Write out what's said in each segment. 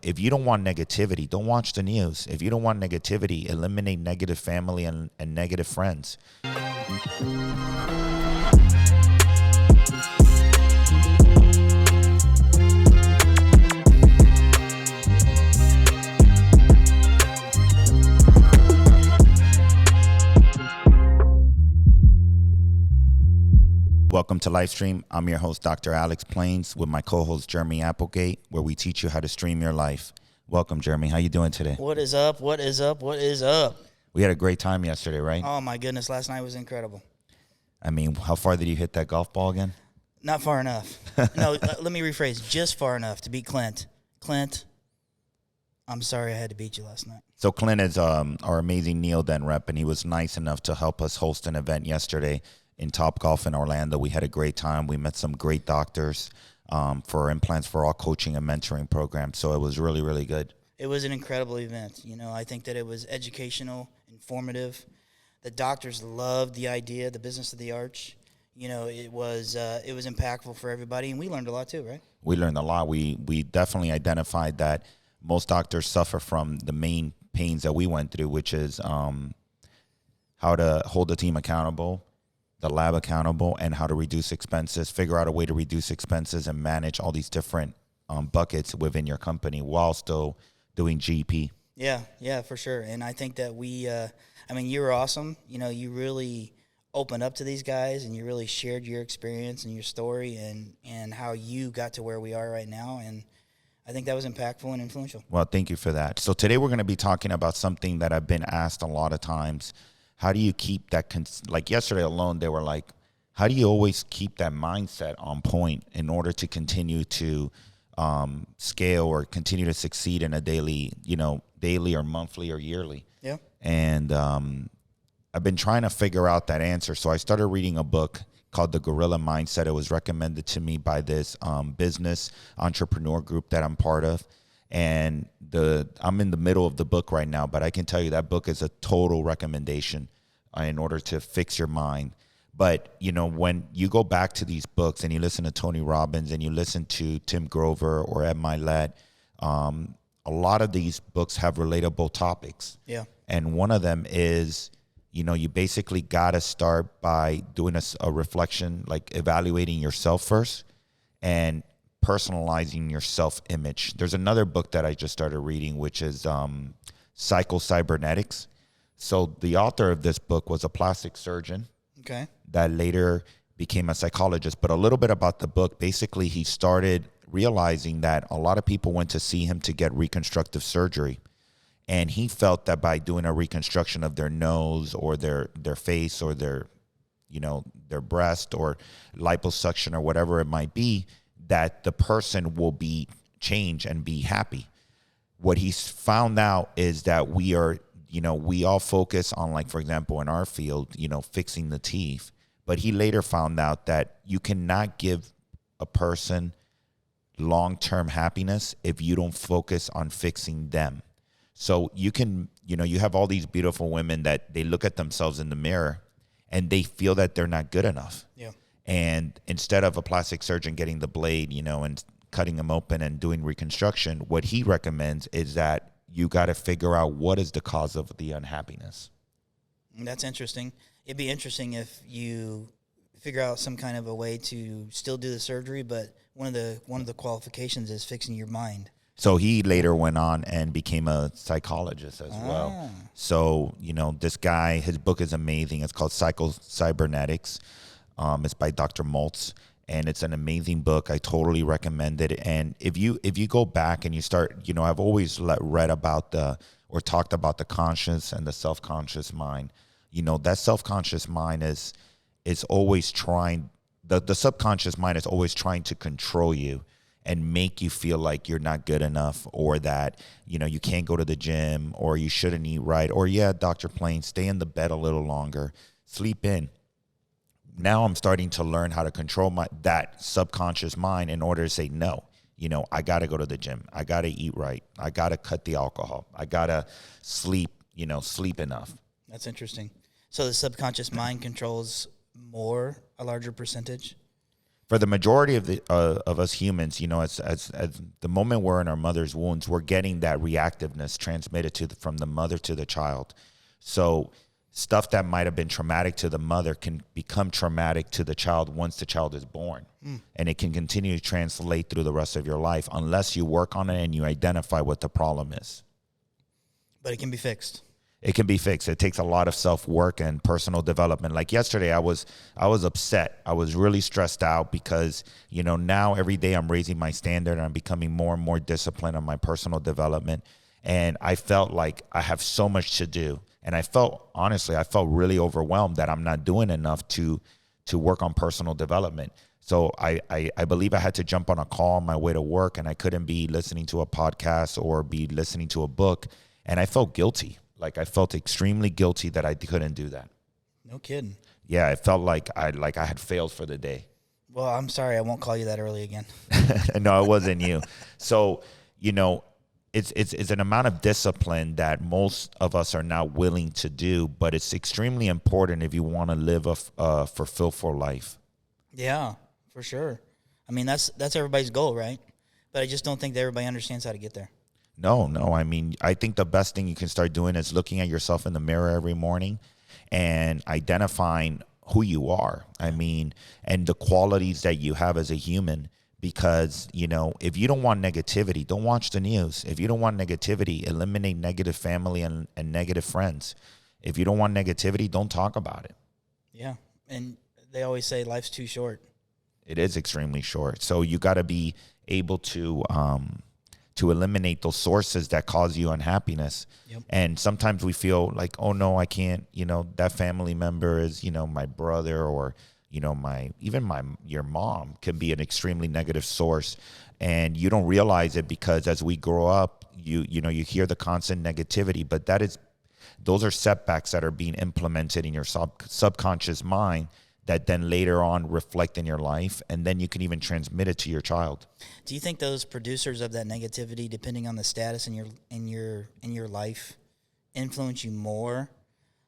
if you don't want negativity, don't watch the news. If you don't want negativity, eliminate negative family and negative friends. Welcome to Livestream. I'm your host, Dr. Alex Plains, with my co-host, Jeremy Applegate, where we teach you how to stream your life. Welcome, Jeremy. How you doing today? What is up? What is up? What is up? We had a great time yesterday, right? Oh, my goodness. Last night was incredible. I mean, how far did you hit that golf ball again? Not far enough. No, let me rephrase. Just far enough to beat Clint. Clint, I'm sorry I had to beat you last night. So Clint is our amazing Neil Den rep, and he was nice enough to help us host an event yesterday in Topgolf in Orlando. We had a great time. We met some great doctors for Implants for All coaching and mentoring program. So it was really, really good. It was an incredible event. You know, I think that it was educational, informative. The doctors loved the idea, the business of the arch. You know, it was impactful for everybody, and we learned a lot too, right? We learned a lot. We definitely identified that most doctors suffer from the main pains that we went through, which is how to hold the team accountable, the lab accountable, and how to reduce expenses, figure out a way to reduce expenses and manage all these different buckets within your company while still doing GP. Yeah, for sure. And I think that you were awesome. You know, you really opened up to these guys and you really shared your experience and your story and how you got to where we are right now. And I think that was impactful and influential. Well, thank you for that. So today we're going to be talking about something that I've been asked a lot of times. How do you keep that, like yesterday alone, they were like, how do you always keep that mindset on point in order to continue to scale or continue to succeed in a daily or monthly or yearly? Yeah. And I've been trying to figure out that answer. So I started reading a book called The Gorilla Mindset. It was recommended to me by this business entrepreneur group that I'm part of. And I'm in the middle of the book right now, but I can tell you that book is a total recommendation in order to fix your mind. But, you know, when you go back to these books and you listen to Tony Robbins and you listen to Tim Grover or Ed Milet, a lot of these books have relatable topics. Yeah. And one of them is, you know, you basically got to start by doing a reflection, like evaluating yourself first and personalizing your self-image. There's another book that I just started reading, which is Psycho-Cybernetics. So the author of this book was a plastic surgeon that later became a psychologist. But a little bit about the book, basically he started realizing that a lot of people went to see him to get reconstructive surgery. And he felt that by doing a reconstruction of their nose or their face or their breast or liposuction or whatever it might be, that the person will be changed and be happy. What he's found out is that we all focus on, like, for example, in our field, you know, fixing the teeth. But he later found out that you cannot give a person long-term happiness if you don't focus on fixing them. So you can, you know, you have all these beautiful women that they look at themselves in the mirror and they feel that they're not good enough. Yeah. And instead of a plastic surgeon getting the blade, you know, and cutting them open and doing reconstruction, what he recommends is that you got to figure out what is the cause of the unhappiness. That's interesting. It'd be interesting if you figure out some kind of a way to still do the surgery, but one of the qualifications is fixing your mind. So he later went on and became a psychologist as well. So, you know, this guy, his book is amazing. It's called Psycho-Cybernetics. It's by Dr. Maltz, and it's an amazing book. I totally recommend it. And if you go back and you start, you know, I've always read about or talked about the conscious and the self-conscious mind. You know, that self-conscious mind is always trying, the subconscious mind is always trying to control you and make you feel like you're not good enough, or that, you know, you can't go to the gym, or you shouldn't eat right, or, yeah, Dr. Plain, stay in the bed a little longer, sleep in. Now I'm starting to learn how to control that subconscious mind in order to say, no, you know, I got to go to the gym. I got to eat right. I got to cut the alcohol. I got to sleep enough. That's interesting. So the subconscious mind controls a larger percentage? For the majority of the of us humans, you know, as the moment we're in our mother's wounds, we're getting that reactiveness transmitted from the mother to the child. So stuff that might have been traumatic to the mother can become traumatic to the child once the child is born. And it can continue to translate through the rest of your life unless you work on it and you identify what the problem is. But it can be fixed. It can be fixed. It takes a lot of self-work and personal development. Like yesterday, I was upset. I was really stressed out because, you know, now every day I'm raising my standard and I'm becoming more and more disciplined on my personal development. And I felt like I have so much to do. And I felt really overwhelmed that I'm not doing enough to work on personal development. So I believe I had to jump on a call on my way to work, and I couldn't be listening to a podcast or be listening to a book. And I felt guilty. Like I felt extremely guilty that I couldn't do that. No kidding. Yeah, it felt like I had failed for the day. Well, I'm sorry. I won't call you that early again. No, it wasn't you. So, you know, it's an amount of discipline that most of us are not willing to do, but it's extremely important if you want to live a fulfillful life. Yeah, for sure. I mean, that's everybody's goal, right? But I just don't think that everybody understands how to get there. No. I mean, I think the best thing you can start doing is looking at yourself in the mirror every morning and identifying who you are. I mean, and the qualities that you have as a human. Because, you know, if you don't want negativity, don't watch the news. If you don't want negativity, eliminate negative family and negative friends. If you don't want negativity, don't talk about it. Yeah. And they always say life's too short. It is extremely short. So you got to be able to eliminate those sources that cause you unhappiness. Yep. And sometimes we feel like, oh, no, I can't, you know, that family member is, you know, my brother, or you know, your mom can be an extremely negative source, and you don't realize it because as we grow up, you hear the constant negativity, but those are setbacks that are being implemented in your subconscious mind that then later on reflect in your life, and then you can even transmit it to your child. Do you think those producers of that negativity, depending on the status in your life, influence you more?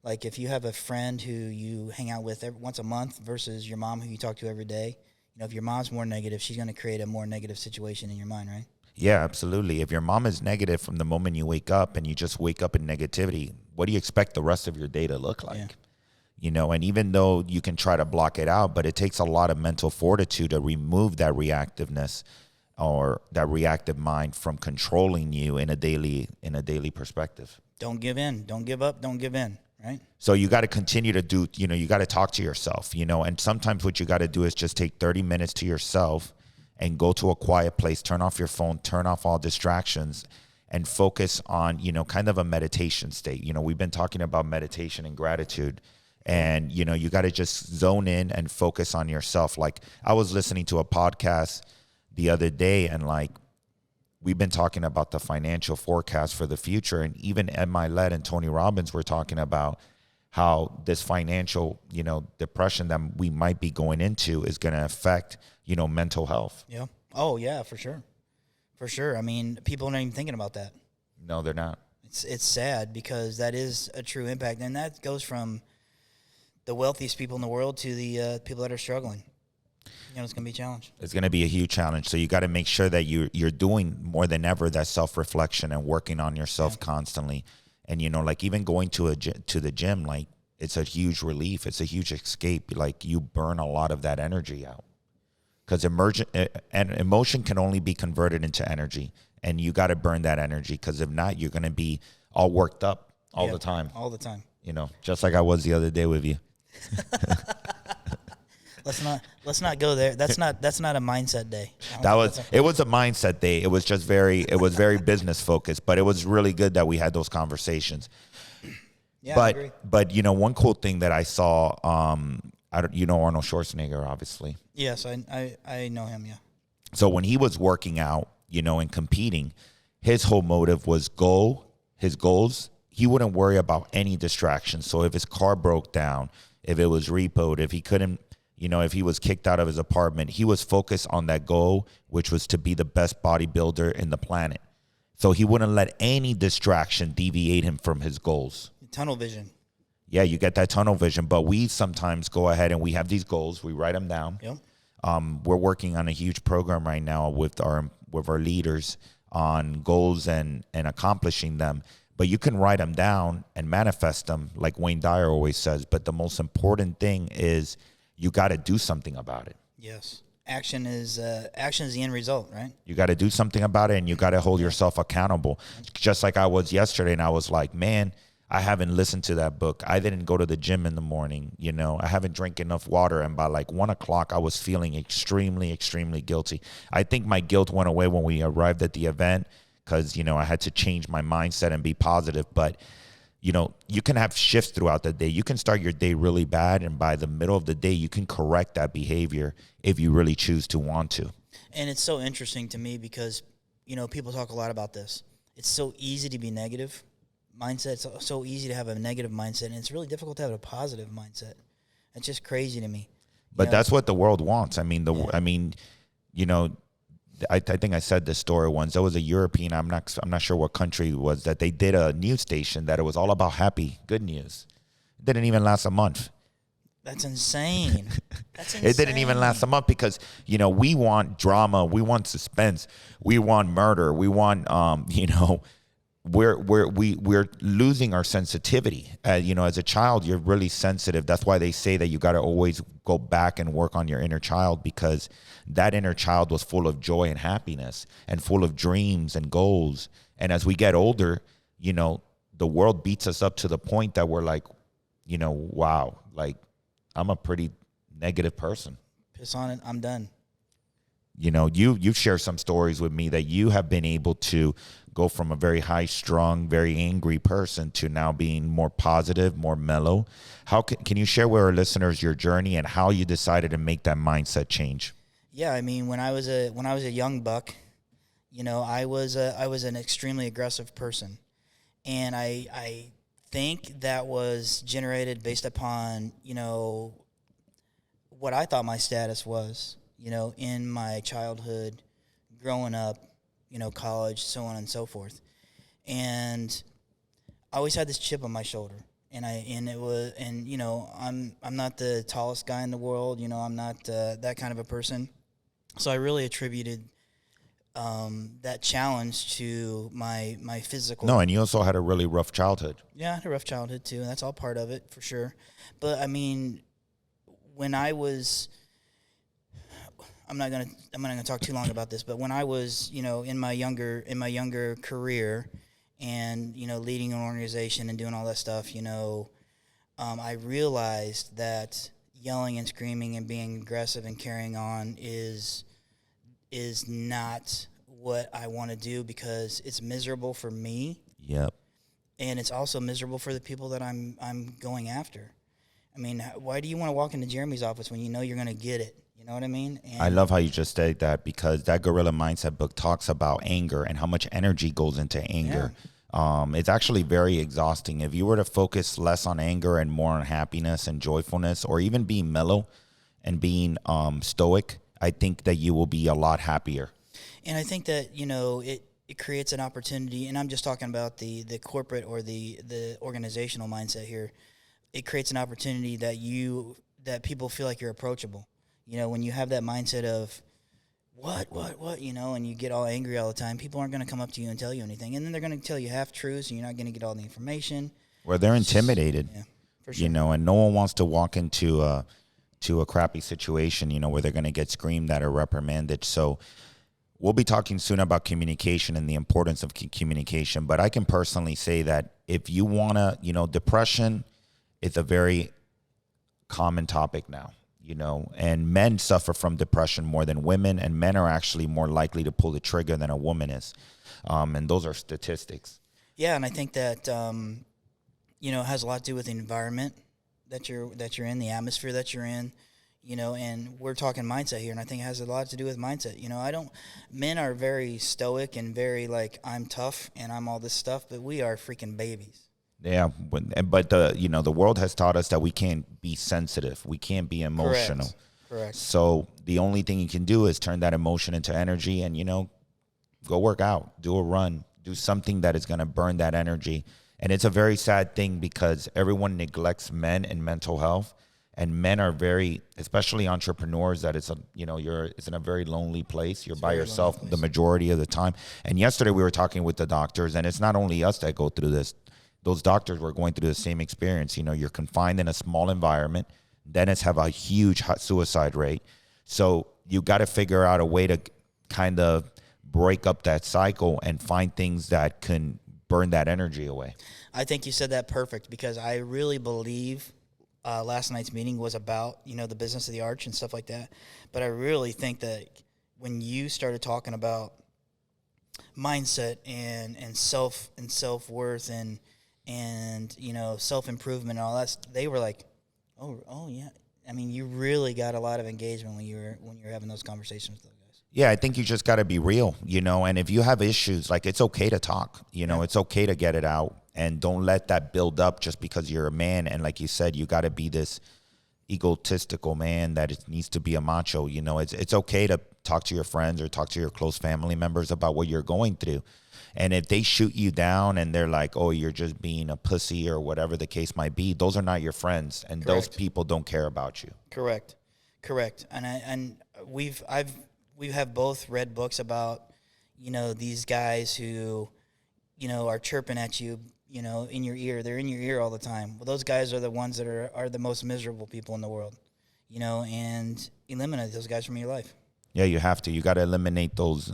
Like if you have a friend who you hang out with once a month versus your mom who you talk to every day, you know, if your mom's more negative, she's going to create a more negative situation in your mind, right? Yeah, absolutely. If your mom is negative from the moment you wake up and you just wake up in negativity, what do you expect the rest of your day to look like? Yeah. You know, and even though you can try to block it out, but it takes a lot of mental fortitude to remove that reactiveness or that reactive mind from controlling you in a daily perspective. Don't give in. Don't give up. Don't give in. Right. So you got to continue to do, you know, you got to talk to yourself, you know, and sometimes what you got to do is just take 30 minutes to yourself and go to a quiet place, turn off your phone, turn off all distractions, and focus on, you know, kind of a meditation state. You know, we've been talking about meditation and gratitude, and, you know, you got to just zone in and focus on yourself. Like I was listening to a podcast the other day, and like, we've been talking about the financial forecast for the future, and even Ed Milet and Tony Robbins were talking about how this financial, you know, depression that we might be going into is going to affect, you know, mental health. Yeah. Oh yeah, for sure. For sure. I mean, people are not even thinking about that. No, they're not. It's sad because that is a true impact, and that goes from the wealthiest people in the world to the people that are struggling. You know, it's going to be a challenge. It's going to be a huge challenge. So you got to make sure that you're doing more than ever that self-reflection and working on yourself constantly. And, you know, like even going to the gym, like it's a huge relief. It's a huge escape. Like you burn a lot of that energy out, because emotion can only be converted into energy, and you got to burn that energy, because if not, you're going to be all worked up all the time. All the time. You know, just like I was the other day with you. Let's not go there. That's not a mindset day. It was a mindset day. It was just very business focused, but it was really good that we had those conversations. Yeah, I agree. But you know, one cool thing that I saw, you know Arnold Schwarzenegger, obviously. Yes, I know him. Yeah. So when he was working out, you know, and competing, his whole motive was his goals. He wouldn't worry about any distractions. So if his car broke down, if it was repoed, if he couldn't, you know, if he was kicked out of his apartment, he was focused on that goal, which was to be the best bodybuilder in the planet. So he wouldn't let any distraction deviate him from his goals. Tunnel vision. Yeah, you get that tunnel vision. But we sometimes go ahead and we have these goals. We write them down. Yep. We're working on a huge program right now with our leaders on goals and accomplishing them. But you can write them down and manifest them, like Wayne Dyer always says. But the most important thing is you got to do something about it. Yes. Action is the end result, right? You got to do something about it, and you got to hold yourself accountable. Just like I was yesterday, and I was like, man, I haven't listened to that book. I didn't go to the gym in the morning. I haven't drank enough water. And by like 1 o'clock, I was feeling extremely, extremely guilty. I think my guilt went away when we arrived at the event because, I had to change my mindset and be positive. But, you can have shifts throughout the day. You can start your day really bad, and by the middle of the day, you can correct that behavior if you really choose to want to. And it's so interesting to me because, people talk a lot about this. It's so easy to be negative. Mindset, it's so easy to have a negative mindset, and it's really difficult to have a positive mindset. It's just crazy to me. But that's what the world wants. I mean, I think I said this story once. There was a European, I'm not sure what country it was, that they did a news station that it was all about good news. It didn't even last a month. That's insane. That's insane. It didn't even last a month because, we want drama, we want suspense, we want murder, we want, we're losing our sensitivity. As a child, you're really sensitive. That's why they say that you got to always go back and work on your inner child, because that inner child was full of joy and happiness and full of dreams and goals. And as we get older, the world beats us up to the point that we're like, wow, like I'm a pretty negative person. Piss on it. I'm done. You've shared some stories with me that you have been able to go from a very high-strung, very angry person to now being more positive, more mellow. How can you share with our listeners your journey and how you decided to make that mindset change? Yeah, I mean, when I was a young buck, I was an extremely aggressive person, and I think that was generated based upon what I thought my status was. In my childhood, growing up, college, so on and so forth. And I always had this chip on my shoulder. I'm not the tallest guy in the world, I'm not that kind of a person. So I really attributed that challenge to my physical. No, and you also had a really rough childhood. Yeah, I had a rough childhood too, and that's all part of it for sure. But I mean, when I was, I'm not gonna talk too long about this, but when I was, in my younger career, and leading an organization and doing all that stuff, I realized that yelling and screaming and being aggressive and carrying on is not what I want to do, because it's miserable for me. Yep. And it's also miserable for the people that I'm going after. I mean, why do you want to walk into Jeremy's office when you know you're going to get it? You know what I mean? And I love how you just said that, because that Gorilla Mindset book talks about anger and how much energy goes into anger. Yeah. It's actually very exhausting. If you were to focus less on anger and more on happiness and joyfulness, or even being mellow and being stoic, I think that you will be a lot happier. And I think that, it creates an opportunity, and I'm just talking about the corporate or the organizational mindset here. It creates an opportunity that people feel like you're approachable. When you have that mindset of what, and you get all angry all the time, people aren't going to come up to you and tell you anything. And then they're going to tell you half-truths, and you're not going to get all the information. Well, they're intimidated, yeah, for sure. And no one wants to walk into a crappy situation, where they're going to get screamed at or reprimanded. So we'll be talking soon about communication and the importance of communication. But I can personally say that if you want to, depression is a very common topic now. And men suffer from depression more than women, and men are actually more likely to pull the trigger than a woman is. And those are statistics. Yeah, and I think that, it has a lot to do with the environment that you're in, the atmosphere that you're in, and we're talking mindset here, and I think it has a lot to do with mindset. Men are very stoic and very like, I'm tough and I'm all this stuff, but we are freaking babies. Yeah, but the world has taught us that we can't be sensitive. We can't be emotional. Correct. So the only thing you can do is turn that emotion into energy and, go work out, do a run, do something that is going to burn that energy. And it's a very sad thing, because everyone neglects men and mental health. And men are very, especially entrepreneurs, that it's a, it's in a very lonely place. You're by yourself the majority of the time. And yesterday we were talking with the doctors, and it's not only us that go through this. Those doctors were going through the same experience. You're confined in a small environment. Dentists have a huge suicide rate. So you got to figure out a way to kind of break up that cycle and find things that can burn that energy away. I think you said that perfect, because I really believe last night's meeting was about, the business of the arch and stuff like that. But I really think that when you started talking about mindset and self-worth and self-improvement and all that, they were like, oh yeah. I mean, you really got a lot of engagement when you're having those conversations with those guys. Yeah, I think you just got to be real, and if you have issues, like, it's okay to talk, it's okay to get it out, and don't let that build up just because you're a man. And like you said, you got to be this egotistical man that it needs to be a macho. It's okay to talk to your friends or talk to your close family members about what you're going through. And if they shoot you down and they're like, oh, you're just being a pussy or whatever the case might be, those are not your friends, and Correct. Those people don't care about you. Correct. And we have both read books about, these guys who, are chirping at you, in your ear. They're in your ear all the time. Well, those guys are the ones that are the most miserable people in the world, and eliminate those guys from your life. Yeah, you have to. You got to eliminate those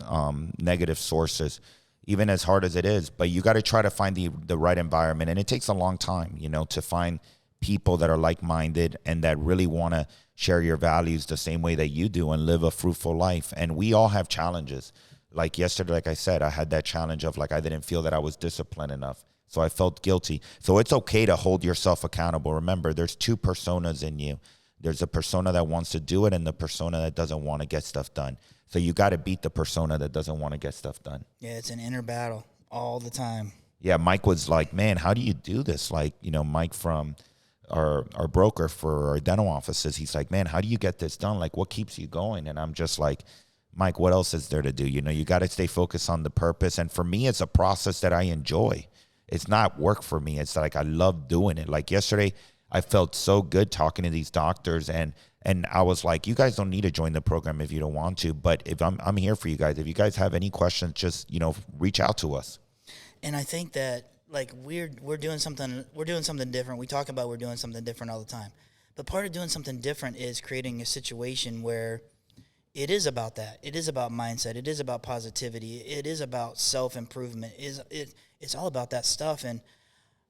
negative sources, even as hard as it is. But you got to try to find the right environment. And it takes a long time, to find people that are like-minded and that really want to share your values the same way that you do and live a fruitful life. And we all have challenges. Like yesterday, like I said, I had that challenge of, like, I didn't feel that I was disciplined enough. So I felt guilty. So it's okay to hold yourself accountable. Remember, there's two personas in you. There's a persona that wants to do it and the persona that doesn't want to get stuff done. So you got to beat the persona that doesn't want to get stuff done. Yeah, it's an inner battle all the time. Yeah, Mike was like, man, how do you do this? Like, Mike from our broker for our dental offices, he's like, man, how do you get this done? Like, what keeps you going? And I'm just like, Mike, what else is there to do? You got to stay focused on the purpose. And for me, it's a process that I enjoy. It's not work for me. It's like I love doing it. Like yesterday, I felt so good talking to these doctors, and I was like, you guys don't need to join the program if you don't want to, but if I'm here for you guys. If you guys have any questions, just, reach out to us. And I think that, like, we're doing something different. We talk about we're doing something different all the time. But part of doing something different is creating a situation where it is about that. It is about mindset. It is about positivity. It is about self-improvement. It's all about that stuff. And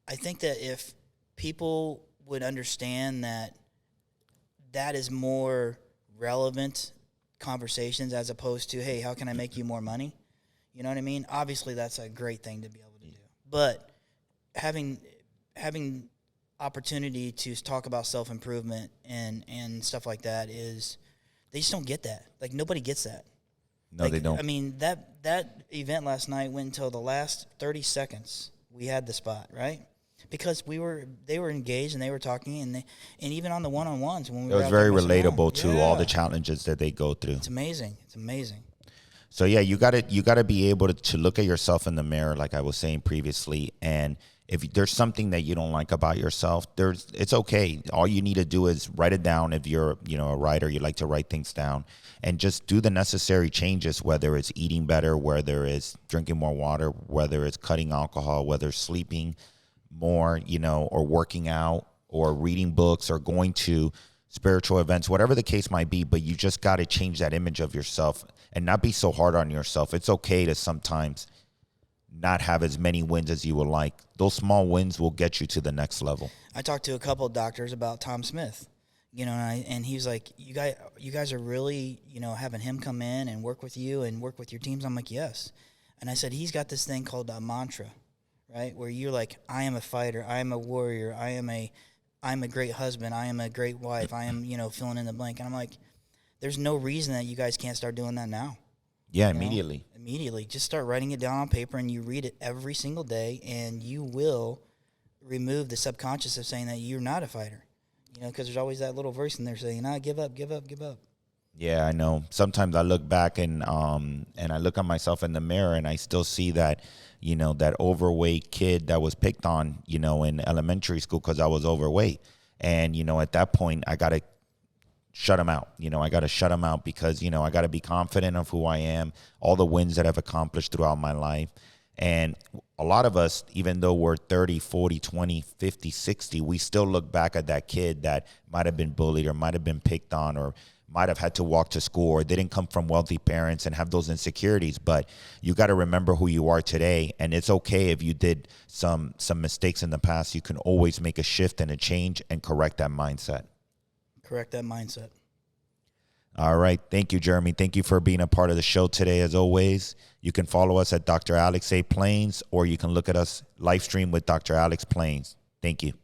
I think that if people would understand that is more relevant conversations as opposed to, hey, how can I make you more money? You know what I mean? Obviously, that's a great thing to be able to do. But having opportunity to talk about self-improvement and stuff like that is, they just don't get that. Like, nobody gets that. No, like, they don't. I mean, that event last night went until the last 30 seconds we had the spot, right? Because they were engaged and they were talking, and even on the one-on-ones when we it was very relatable to all the challenges that they go through. It's amazing. So yeah, you got to be able to look at yourself in the mirror, like I was saying previously, and if there's something that you don't like about yourself, it's okay. All you need to do is write it down. If you're, a writer, you like to write things down, and just do the necessary changes, whether it's eating better, whether it's drinking more water, whether it's cutting alcohol, whether it's sleeping more, or working out or reading books or going to spiritual events, whatever the case might be. But you just got to change that image of yourself and not be so hard on yourself. It's okay to sometimes not have as many wins as you would like. Those small wins will get you to the next level. I talked to a couple of doctors about Tom Smith, and he was like, you guys are really, having him come in and work with you and work with your teams. I'm like, yes. And I said, he's got this thing called a mantra, right? Where you're like, I am a fighter. I am a warrior. I am a great husband. I am a great wife. I am, filling in the blank. And I'm like, there's no reason that you guys can't start doing that now. Yeah, immediately. Immediately. Just start writing it down on paper, and you read it every single day, and you will remove the subconscious of saying that you're not a fighter. Because there's always that little voice in there saying, give up, give up, give up. Yeah, I know. Sometimes I look back and I look at myself in the mirror, and I still see that, that overweight kid that was picked on, in elementary school because I was overweight. And, at that point, I got to shut them out. I got to shut them out because, I got to be confident of who I am, all the wins that I've accomplished throughout my life. And a lot of us, even though we're 30, 40, 20, 50, 60, we still look back at that kid that might have been bullied or might have been picked on or might have had to walk to school or didn't come from wealthy parents and have those insecurities. But you got to remember who you are today. And it's okay if you did some mistakes in the past. You can always make a shift and a change and correct that mindset. Correct that mindset. All right. Thank you, Jeremy. Thank you for being a part of the show today. As always, you can follow us at Dr. Alex A. Plains, or you can look at us live stream with Dr. Alex Plains. Thank you.